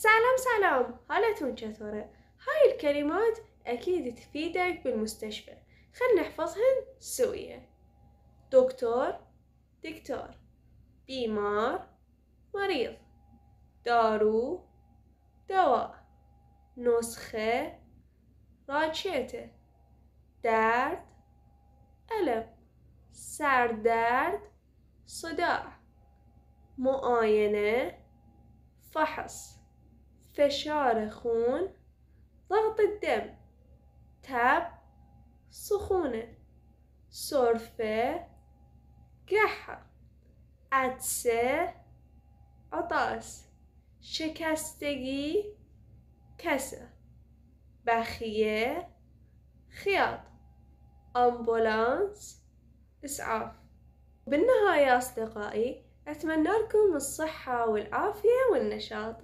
سلام حالتون چطوره؟ هاي الكلمات أكيد تفيدك بالمستشفى. خلنا نحفظهن سوية. دكتور دكتور، بيمار مريض، دارو دواء، نسخة راجيته، درد ألم، سردرد صداع، معاينة فحص، فشار خون، ضغط الدم، تب سخونة، سرفة قحة، عطسه عطاس، شکستگی کسر، بخیه خياط، أمبولانس إسعاف. بالنهاية أصدقائي، أتمنى لكم الصحة والعافية والنشاط.